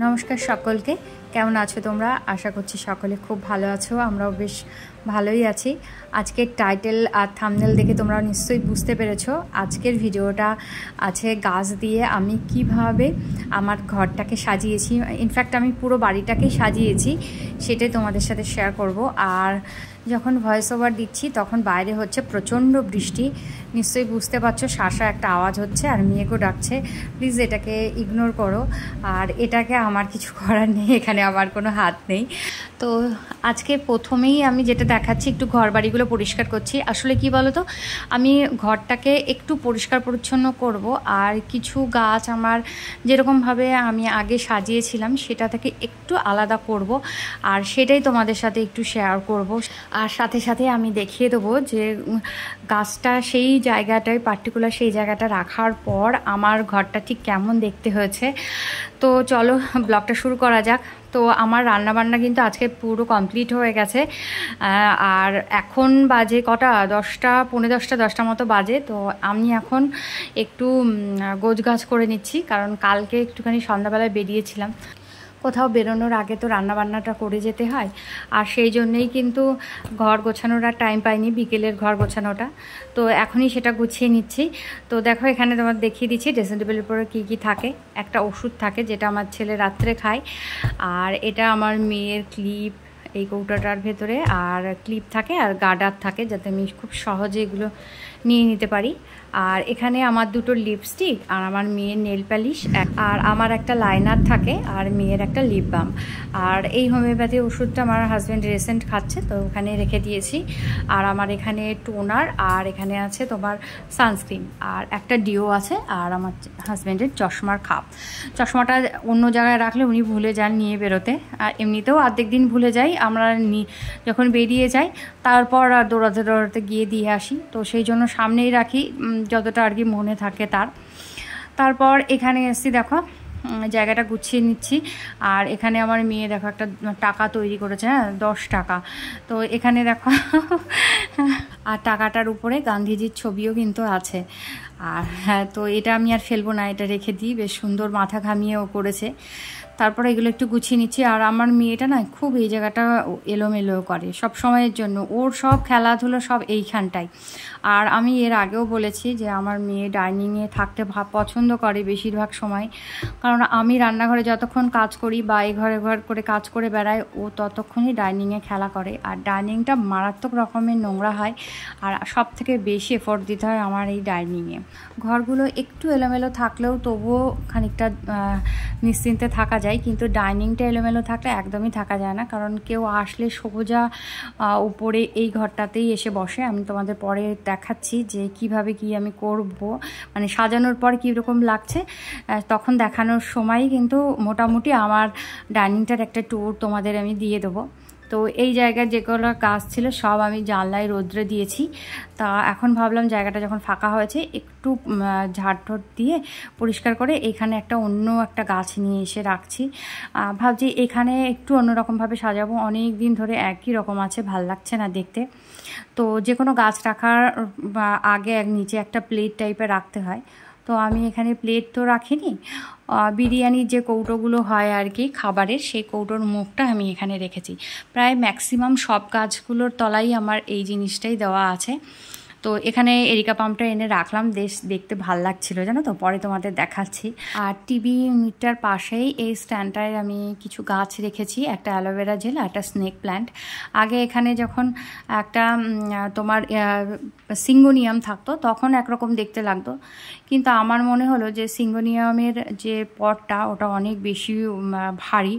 নমস্কার সকলকে, কেমন আছো তোমরা? আশা করছি সকলে খুব ভালো আছো। আমরাও বেশ ভালোই আছি। আজকের টাইটেল আর থাম্বনেল দেখে তোমরা নিশ্চয়ই বুঝতে পেরেছো আজকের ভিডিওটা আছে গাছ দিয়ে আমি কিভাবে আমার ঘরটাকে সাজিয়েছি। ইনফ্যাক্ট আমি পুরো বাড়িটাকেই সাজিয়েছি, সেটাই তোমাদের সাথে শেয়ার করব। আর যখন ভয়েস ওভার দিচ্ছি তখন বাইরে হচ্ছে প্রচণ্ড বৃষ্টি, নিশ্চয়ই বুঝতে পারছো। শাসা একটা আওয়াজ হচ্ছে আর মেয়েকেও ডাকছে, প্লিজ এটাকে ইগনোর করো। আর এটাকে আমার কিছু করার নেই, এখানে আমার কোনো হাত নেই। তো আজকে প্রথমেই আমি যেটা দেখাচ্ছি, একটু ঘর বাড়িগুলো পরিষ্কার করছি। আসলে কি বলো তো, আমি ঘরটাকে একটু পরিষ্কার পরিচ্ছন্ন করব আর কিছু গাছ আমার যেরকমভাবে আমি আগে সাজিয়েছিলাম সেটা থেকে একটু আলাদা করব, আর সেটাই তোমাদের সাথে একটু শেয়ার করব। আর সাথে সাথে আমি দেখিয়ে দেবো যে গাছটা সেই জায়গাটায় পার্টিকুলার সেই জায়গাটা রাখার পর আমার ঘরটা ঠিক কেমন দেখতে হয়েছে। তো চলো ব্লগটা শুরু করা যাক। তো আমার রান্নাবান্না কিন্তু আজকে পুরো কমপ্লিট হয়ে গেছে। আর এখন বাজে কটা, 10টা পৌনে 10টা মতো বাজে। তো আমি এখন একটু গোছগাছ করে নিচ্ছি, কারণ কালকে একটুখানি সন্ধ্যাবেলায় বেরিয়েছিলাম। কোথাও বেরোনোর আগে তো রান্নাবান্নাটা করে যেতে হয়, আর সেই জন্যেই কিন্তু ঘর গোছানোর আর টাইম পাইনি, বিকেলের ঘর গোছানোটা। তো এখনই সেটা গুছিয়ে নিচ্ছি। তো দেখো এখানে তোমার দেখিয়ে দিচ্ছি ড্রেসিং টেবিলের উপরে কী কী থাকে। একটা ওষুধ থাকে যেটা আমার ছেলে রাত্রে খায়, আর এটা আমার মেয়ের ক্লিপ এই কৌটাটার ভেতরে, আর ক্লিপ থাকে আর গার্ডার থাকে যাতে আমি খুব সহজে এগুলো নিয়ে নিতে পারি। আর এখানে আমার দুটো লিপস্টিক আর আমার মেয়ের নেল পালিশ, আর আমার একটা লাইনার থাকে আর মেয়ের একটা লিপ বাম। আর এই হোমিওপ্যাথি ওষুধটা আমার হাজব্যান্ড রিসেন্ট খাচ্ছে, তো ওখানে রেখে দিয়েছি। আর আমার এখানে টোনার, আর এখানে আছে তোমার সানস্ক্রিন, আর একটা ডিও আছে, আর আমার হাজব্যান্ডের চশমার খাপ। চশমাটা অন্য জায়গায় রাখলে উনি ভুলে যান নিয়ে বেরোতে, আর এমনিতেও অর্ধেক দিন ভুলে যাই আমরা যখন বেরিয়ে যাই, তারপর আর দৌড়াতে দৌড়াতে গিয়ে দিয়ে আসি। তো সেই জন্য সামনেই রাখি যতটা আর কি মনে থাকে তার। তারপর এখানে এসছি, দেখো জায়গাটা গুছিয়ে নিচ্ছি। আর এখানে আমার মেয়ে দেখো একটা টাকা তৈরি করেছে, হ্যাঁ 10 টাকা। তো এখানে দেখো আর টাকাটার উপরে গান্ধীজির ছবিও কিন্তু আছে। আর হ্যাঁ, তো এটা আমি আর ফেলবো না, এটা রেখে দিই। বেশ সুন্দর মাথা ঘামিয়েও করেছে। তারপরে এগুলো একটু গুছিয়ে নিচ্ছি। আর আমার মেয়েটা না খুব এই জায়গাটা এলোমেলো করে সব সময়ের জন্য, ওর সব খেলাধুলো সব এইখানটায়। আর আমি এর আগেও বলেছি যে আমার মেয়ে ডাইনিংয়ে থাকতে পছন্দ করে বেশিরভাগ সময়, কারণ আমি রান্নাঘরে যতক্ষণ কাজ করি বা এই ঘরে ঘর করে কাজ করে বেড়াই, ও ততক্ষণই ডাইনিংয়ে খেলা করে। আর ডাইনিংটা মারাত্মক রকমের নোংরা হয়, আর সব থেকে বেশি এফোর্ট দিতে হয় আমার এই ডাইনিংয়ে। ঘরগুলো একটু এলোমেলো থাকলেও তবুও খানিকটা নিশ্চিন্তে থাকা যায়, কিন্তু ডাইনিংটা এলোমেলো থাকলে একদমই থাকা যায় না, কারণ কেউ আসলে সোজা উপরে এই ঘরটাতেই এসে বসে। আমি তোমাদের পরে দেখাচ্ছি যে কিভাবে কি আমি করব, মানে সাজানোর পর কীরকম লাগছে তখন দেখানোর সময় কিন্তু মোটামুটি আমার ডাইনিংটার একটা ট্যুর তোমাদের আমি দিয়ে দেবো। তো এই জায়গার যেগুলো গাছ ছিল সব আমি জানলায় রোদ্রে দিয়েছি। তা এখন ভাবলাম জায়গাটা যখন ফাঁকা হয়েছে একটু ঝাড় দিয়ে পরিষ্কার করে এখানে অন্য একটা গাছ নিয়ে এসে রাখছি। ভাবছি এখানে একটু অন্যরকমভাবে সাজাবো, অনেক দিন ধরে একই রকম আছে, ভাল লাগছে না দেখতে। তো যে কোনো গাছ রাখার আগে নিচে একটা প্লেট টাইপের রাখতে হয়। তো আমি এখানে প্লেট তো রাখিনি, বিরিয়ানির যে কৌটোগুলো হয় আর কি খাবারের, সেই কৌটোর মুখটা আমি এখানে রেখেছি। প্রায় ম্যাক্সিমাম সব গাছগুলোর তলাই আমার এই জিনিসটাই দেওয়া আছে। তো এখানে এরিকা পাম্পটা এনে রাখলাম, দেখতে ভাল লাগছিল জানো তো, পরে তোমাদের দেখাচ্ছি। আর টিভি ইউনিটটার পাশেই এই স্ট্যান্ডটায় আমি কিছু গাছ রেখেছি, একটা অ্যালোভেরা জেল আর একটা স্নেক প্ল্যান্ট। আগে এখানে যখন একটা তোমার সিঙ্গোনিয়াম থাকতো তখন একরকম দেখতে লাগতো, কিন্তু আমার মনে হলো যে সিঙ্গোনিয়ামের যে পটটা ওটা অনেক বেশি ভারী,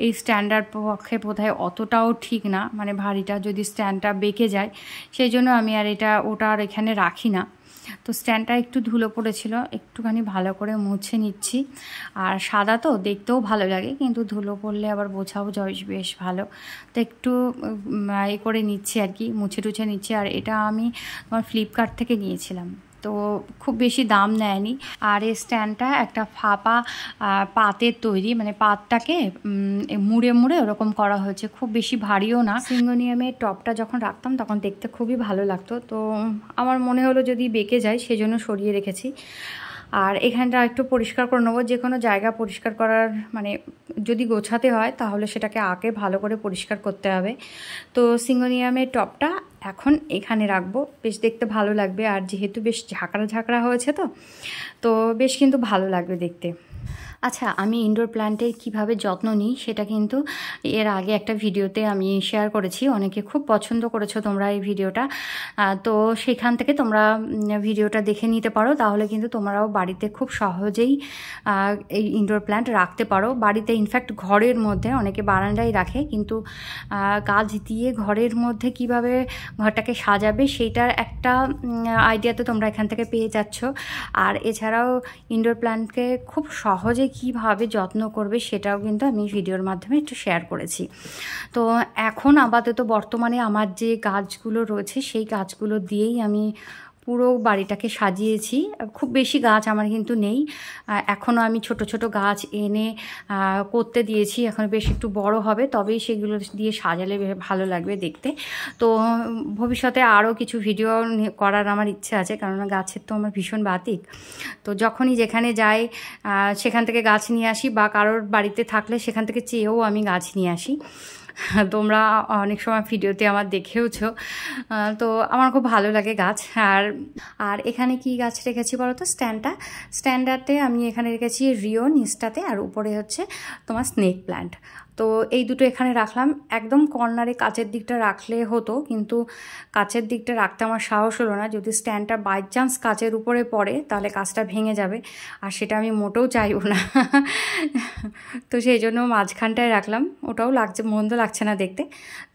এই স্ট্যান্ডার পক্ষে বোধহয় অতটাও ঠিক না, মানে ভারীটা যদি স্ট্যান্ডটা বেঁকে যায়, সেই জন্য আমি আর ওটা আর এখানে রাখি না। তো স্ট্যান্ডটা একটু ধুলো পড়েছিল, একটুখানি ভালো করে মুছে নিচ্ছি। আর সাদা তো দেখতেও ভালো লাগে, কিন্তু ধুলো পড়লে আবার বোঝাও যায় বেশ ভালো, তো একটু করে নিচ্ছি আর কি, মুছে টুছে নিচ্ছি। আর এটা আমি তোমার ফ্লিপকার্ট থেকে নিয়েছিলাম, তো খুব বেশি দাম নেয়নি। আর এই স্ট্যান্ডটা একটা ফাঁপা পাতের তৈরি, মানে পাতটাকে মুড়ে মুড়ে ওরকম করা হয়েছে, খুব বেশি ভারীও না। সিঙ্গোনিয়ামের টপটা যখন রাখতাম তখন দেখতে খুবই ভালো লাগতো, তো আমার মনে হলো যদি বেঁকে যায় সেজন্য সরিয়ে রেখেছি। আর এখানটা একটু পরিষ্কার করে নেবো। যে কোনো জায়গা পরিষ্কার করার মানে যদি গোছাতে হয় তাহলে সেটাকে আগে ভালো করে পরিষ্কার করতে হবে। তো সিঙ্গোনিয়ামের টবটা এখন এখানে রাখবো, বেশ দেখতে ভালো লাগবে। আর যেহেতু বেশ ঝাঁকড়া ঝাঁকড়া হয়েছে তো বেশ কিন্তু ভালো লাগবে দেখতে। আচ্ছা, আমি ইনডোর প্ল্যান্টের কীভাবে যত্ন নিই সেটা কিন্তু এর আগে একটা ভিডিওতে আমি শেয়ার করেছি। অনেকে খুব পছন্দ করেছো তোমরা এই ভিডিওটা, তো সেখান থেকে তোমরা ভিডিওটা দেখে নিতে পারো। তাহলে কিন্তু তোমরাও বাড়িতে খুব সহজেই এই ইনডোর প্ল্যান্ট রাখতে পারো বাড়িতে। ইনফ্যাক্ট ঘরের মধ্যে, অনেকে বারান্দায় রাখে, কিন্তু গাছ দিয়ে ঘরের মধ্যে কিভাবে ঘরটাকে সাজাবে সেইটার একটা আইডিয়া তো তোমরা এখান থেকে পেয়ে যাচ্ছ। আর এছাড়াও ইনডোর প্ল্যান্টকে খুব সহজে কিভাবে যত্ন করবে সেটাও কিন্তু আমি ভিডিওর মাধ্যমে একটু শেয়ার করেছি। তো এখন আপাতত বর্তমানে আমার যে গাছগুলো রয়েছে সেই গাছগুলো দিয়েই আমি পুরো বাড়িটাকে সাজিয়েছি। খুব বেশি গাছ আমার কিন্তু নেই, এখনও আমি ছোট ছোট গাছ এনে করতে দিয়েছি। এখন বেশ একটু বড় হবে তবেই সেগুলো দিয়ে সাজালে ভালো লাগবে দেখতে। তো ভবিষ্যতে আরও কিছু ভিডিও করার আমার ইচ্ছে আছে, কেননা গাছের তো আমার ভীষণ বাতিক। তো যখনই যেখানে যাই সেখান থেকে গাছ নিয়ে আসি, বা কারোর বাড়িতে থাকলে সেখান থেকে চেয়েও আমি গাছ নিয়ে আসি। তোমরা অনেক সময় ভিডিওতে আমার দেখেওছো, তো আমার খুব ভালো লাগে গাছ। আর এখানে কি গাছ রেখেছি বলো তো? স্ট্যান্ডাতে আমি এখানে রেখেছি রিও নিচটাতে, আর উপরে হচ্ছে তোমার স্নেক প্ল্যান্ট। তো এই দুটো এখানে রাখলাম। একদম কর্নারে কাচের দিকটা রাখলে হতো, কিন্তু কাচের দিকটা রাখতে আমার সাহস হলো না। যদি স্ট্যান্ডটা বাই চান্স কাচের উপরে পড়ে তাহলে কাচটা ভেঙে যাবে, আর সেটা আমি মোটেও চাইব না। তো সেই জন্য মাঝখানটায় রাখলাম। ওটাও মন্দ লাগছে না দেখতে,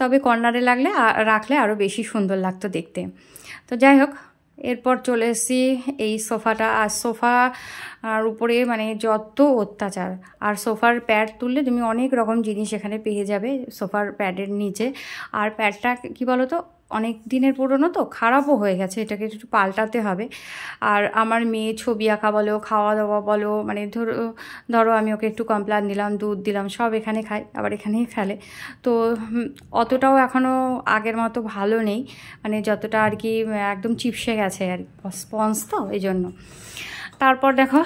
তবে কর্নারে রাখলে আরও বেশি সুন্দর লাগতো দেখতে। তো যাই হোক, এরপর চলে এসেছি এই সোফাটা। আর সোফার উপরে মানে যত অত্যাচার। আর সোফার প্যাড তুললে তুমি অনেক রকম জিনিস এখানে পেয়ে যাবে সোফার প্যাডের নিচে। আর প্যাডটা কি বলো তো, অনেক দিনের পুরনো তো, খারাপও হয়ে গেছে, এটাকে একটু পাল্টাতে হবে। আর আমার মেয়ে ছবি আঁকা বলো, খাওয়া দাওয়া বলো, মানে ধরো আমি ওকে একটু কমপ্লান দিলাম, দুধ দিলাম, সব এখানে খায়, আবার এখানেই ফেলে। তো অতটাও এখনও আগের মতো ভালো নেই, মানে যতটা আর কি একদম চিপসে গেছে আর স্পঞ্জ, তো এই জন্য। তারপর দেখো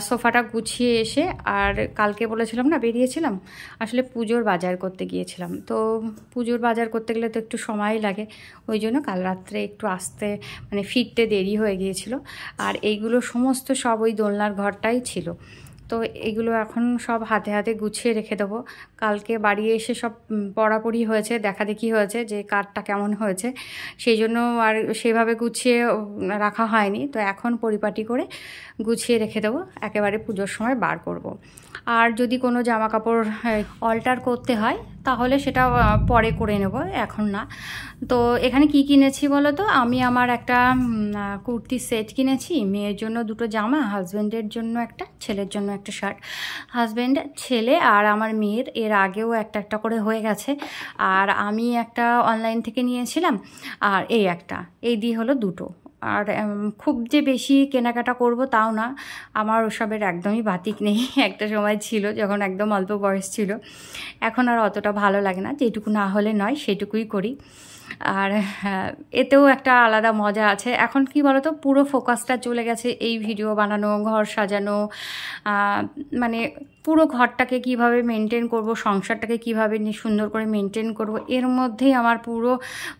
সোফাটা গুছিয়ে এসে, আর কালকে বলেছিলাম না বেরিয়েছিলাম, আসলে পুজোর বাজার করতে গিয়েছিলাম। তো পুজোর বাজার করতে গেলে তো একটু সময় লাগে, ওই জন্য কাল রাত্রে একটু আসতে মানে ফিরতে দেরি হয়ে গিয়েছিল। আর এইগুলো সমস্ত সব ওই দোলনার ঘরটাই ছিল। তো এগুলো এখন সব হাতে হাতে গুছিয়ে রেখে দেবো। কালকে বাড়ি এসে সব পড়াপড়ি হয়েছে, দেখাদেখি হয়েছে যে কার্ডটা কেমন হয়েছে, সেই জন্য আর সেভাবে গুছিয়ে রাখা হয়নি। তো এখন পরিপাটি করে গুছিয়ে রেখে দেবো, একেবারে পুজোর সময় বার করব। আর যদি কোনো জামা কাপড় অল্টার করতে হয় তাহলে সেটা পরে করে নেব, এখন না। তো এখানে কি কিনেছি বলো তো? আমি আমার একটা কুর্তি সেট কিনেছি, মেয়ের জন্য দুটো জামা, হাজব্যান্ডের জন্য একটা, ছেলের জন্য একটা শার্ট। হাজব্যান্ড, ছেলে আর আমার মেয়ের এর আগেও একটা করে হয়ে গেছে। আর আমি একটা অনলাইন থেকে নিয়েছিলাম, আর এই দিয়ে হলো দুটো। আর খুব যে বেশি কেনাকাটা করব তাও না, আমার ওসবের একদমই বাতিক নেই। একটা সময় ছিল যখন একদম অল্প বয়স ছিল, এখন আর অতটা ভালো লাগে না, যেটুকু না হলে নয় সেটুকুই করি। আর এতেও একটা আলাদা মজা আছে। এখন কি বলতো, পুরো ফোকাসটা চলে গেছে এই ভিডিও বানানো, ঘর সাজানো, মানে পুরো ঘরটাকে কিভাবে মেনটেন করব, সংসারটাকে কিভাবে সুন্দর করে মেনটেন করব, এর মধ্যেই আমার পুরো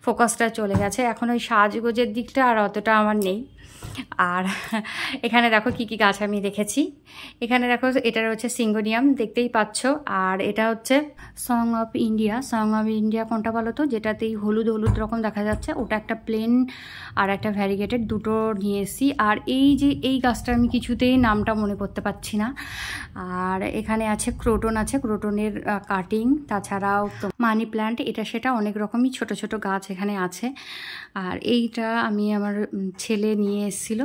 ফোকাসটা চলে গেছে। এখন ওই সাজগোজের দিকটা আর অতটা আমার নেই। আর এখানে দেখো কি কি গাছ আমি রেখেছি। এখানে দেখো এটা হচ্ছে সিঙ্গোনিয়াম, দেখতেই পাচ্ছ। আর এটা হচ্ছে সং অফ ইন্ডিয়া কোনটা বলো তো, যেটাতেই হলুদ হলুদ রকম দেখা যাচ্ছে, ওটা একটা প্লেন আর একটা ভ্যারিগেটেড, দুটো নিয়ে এসেছি। আর এই গাছটা আমি কিছুতেই নামটা মনে করতে পারছি না। আর এখানে আছে ক্রোটনের কাটিং, তাছাড়াও মানি প্ল্যান্ট, এটা সেটা অনেক রকমই ছোট ছোট গাছ এখানে আছে। আর এইটা আমি আমার ছেলে নিয়ে এসেছিল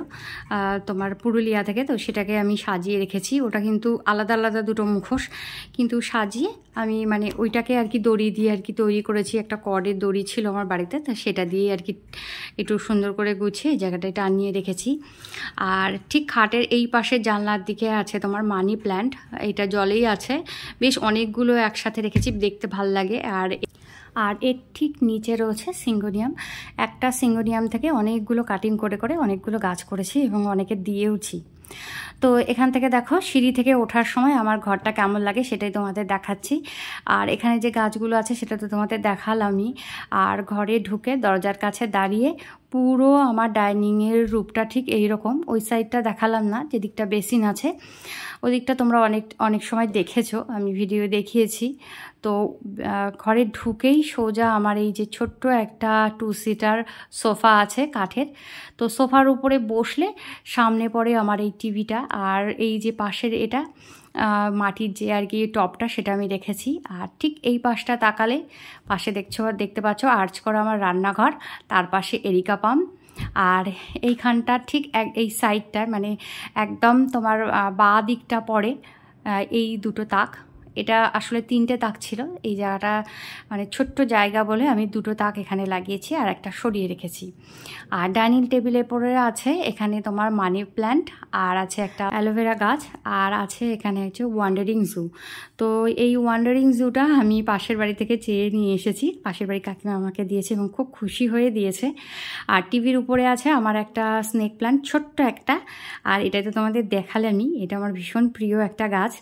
তোমার পুরুলিয়া থেকে, তো সেটাকে আমি সাজিয়ে রেখেছি। ওটা কিন্তু আলাদা আলাদা দুটো মুখোশ, কিন্তু সাজিয়ে আমি মানে ওইটাকে আর কি দড়ি দিয়ে আর কি তৈরি করেছি। একটা কর্ডের দড়ি ছিল আমার বাড়িতে, তো সেটা দিয়ে আর কি একটু সুন্দর করে গুছিয়ে জায়গাটায় টানিয়ে রেখেছি। আর ঠিক খাটের এই পাশে জানলার দিকে আছে তোমার মানি প্ল্যান্ট, এটা জলেই আছে, বেশ অনেকগুলো একসাথে রেখেছি, দেখতে ভাল লাগে। আর এর ঠিক নিচে রয়েছে সিঙ্গোনিয়াম। একটা সিঙ্গোনিয়াম থেকে অনেকগুলো কাটিং করে অনেকগুলো গাছ করেছি এবং অনেকে দিয়েওছি। তো এখান থেকে দেখো সিঁড়ি থেকে ওঠার সময় আমার ঘরটা কেমন লাগে সেটাই তোমাদের দেখাচ্ছি। আর এখানে যে গাছগুলো আছে সেটা তো তোমাদের দেখালামই। আর ঘরে ঢুকে দরজার কাছে দাঁড়িয়ে পুরো আমার ডাইনিংয়ের রূপটা ঠিক এইরকম। ওই সাইডটা দেখালাম না, যেদিকটা বেসিন আছে ওই দিকটা তোমরা অনেক সময় দেখেছো, আমি ভিডিও দেখিয়েছি। তো ঘরে ঢুকেই সোজা আমার এই যে ছোট্ট একটা 2 সিটার সোফা আছে কাঠের। তো সোফার উপরে বসলে সামনে পড়ে আমার এই টিভিটা, আর এই যে পাশের এটা মাটির যে আর কি টপটা সেটা আমি রেখেছি। আর ঠিক এই পাশটা তাকালে পাশে দেখতে পাচ্ছ আর্চ করা আমার রান্নাঘর, তার পাশে এরিকা পাম্প। আর এইখানটা ঠিক এই সাইডটা মানে একদম তোমার বাঁ দিকটা পড়ে এই দুটো তাক। এটা আসলে 3টে তাক ছিল, এই জায়গাটা মানে ছোট্ট জায়গা বলে আমি 2টো তাক এখানে লাগিয়েছি আর একটা সরিয়ে রেখেছি। আর ডাইনিং টেবিলের পরে আছে এখানে তোমার মানি প্ল্যান্ট, আর আছে একটা অ্যালোভেরা গাছ, আর আছে এখানে হচ্ছে ওয়ান্ডারিং জু। তো এই ওয়ান্ডারিং জুটা আমি পাশের বাড়ি থেকে চেয়ে নিয়ে এসেছি, পাশের বাড়ি কাকিমা আমাকে দিয়েছে এবং খুব খুশি হয়ে দিয়েছে। আর টিভির উপরে আছে আমার একটা স্নেক প্ল্যান্ট, ছোট্ট একটা। আর এটা তো তোমাদের দেখালামই, এটা আমার ভীষণ প্রিয় একটা গাছ।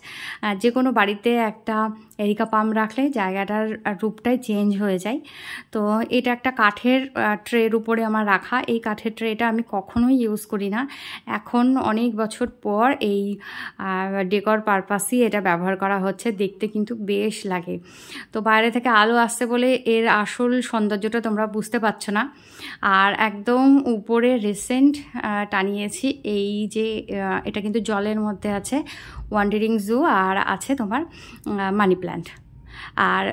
যে কোনো বাড়িতে একটা এরিকা পাম রাখলে জায়গাটার রূপটাই চেঞ্জ হয়ে যায়। তো এটা একটা কাঠের ট্রের উপরে আমার রাখা। এই কাঠের ট্রেটা আমি কখনোই ইউজ করি না, এখন অনেক বছর পর এই ডেকর পারপাসই এটা ব্যবহার করা হচ্ছে। দেখতে কিন্তু বেশ লাগে। তো বাইরে থেকে আলো আসছে বলে এর আসল সৌন্দর্যটা তোমরা বুঝতে পারছো না। আর একদম উপরে রিসেন্ট টানিয়েছি এই যে এটা কিন্তু জলের মধ্যে আছে ওয়ান্ডারিং জু, আর আছে তোমার মানি প্ল্যান্ট। আর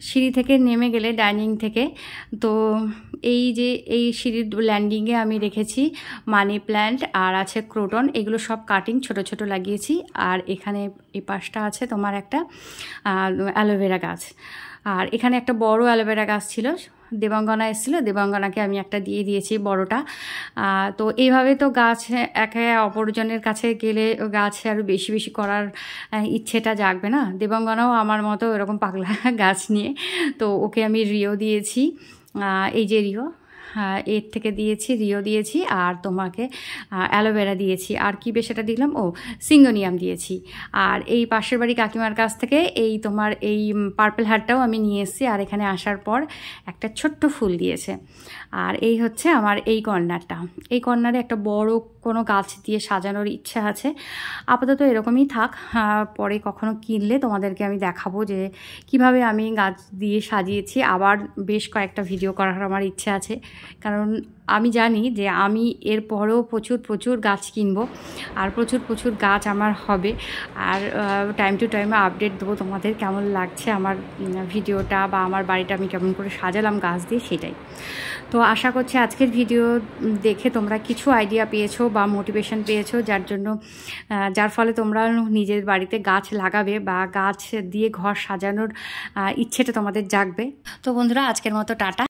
সিঁড়ি থেকে নেমে গেলে ডাইনিং থেকে, তো এই যে এই সিঁড়ির ল্যান্ডিংয়ে আমি রেখেছি মানি প্ল্যান্ট আর আছে ক্রোটন, এগুলো সব কাটিং ছোট ছোট লাগিয়েছি। আর এখানে এই পাশটা আছে তোমার একটা অ্যালোভেরা গাছ। আর এখানে একটা বড় অ্যালোভেরা গাছ ছিল, দেবাঙ্গনা এসেছিলো, দেবাঙ্গনাকে আমি একটা দিয়ে দিয়েছি বড়টা। তো এইভাবে তো গাছ একে অপরজনের কাছে গেলে গাছ আরও বেশি বেশি করার ইচ্ছেটা জাগবে না। দেবাঙ্গনাও আমার মতো এরকম পাগলা গাছ নিয়ে, তো ওকে আমি রিও দিয়েছি, এই যে রিও, এর থেকে দিয়েছি, রিও দিয়েছি, আর তোমাকে অ্যালোভেরা দিয়েছি। আর কি বেশ এটা দিলাম, ও সিঙ্গোনিয়াম দিয়েছি। আর এই পাশের বাড়ি কাকিমার কাছ থেকে এই তোমার এই পার্পল হারটাও আমি নিয়ে এসেছি, আর এখানে আসার পর একটা ছোট্ট ফুল দিয়েছে। আর এই হচ্ছে আমার এই কর্নারটা। এই কর্নারে একটা বড় কোনো গাছ দিয়ে সাজানোর ইচ্ছা আছে। আপাতত এরকমই থাক, পরে কখনো কিনলে তোমাদেরকে আমি দেখাবো যে কিভাবে আমি গাছ দিয়ে সাজিয়েছি। আবার বেশ কয়েকটা ভিডিও করার আমার ইচ্ছা আছে, কারণ আমি জানি যে আমি এরপরেও প্রচুর গাছ কিনবো, আর প্রচুর গাছ আমার হবে। আর টাইম টু টাইমে আপডেট দেবো তোমাদের কেমন লাগছে আমার ভিডিওটা, বা আমার বাড়িটা আমি কেমন করে সাজালাম গাছ দিয়ে, সেটাই। তো আশা করছি আজকের ভিডিও দেখে তোমরা কিছু আইডিয়া পেয়েছো বা মোটিভেশন পেয়েছো, যার ফলে তোমরা নিজের বাড়িতে গাছ লাগাবে বা গাছ দিয়ে ঘর সাজানোর ইচ্ছেটা তোমাদের জাগবে। তো বন্ধুরা, আজকের মতো টাটা।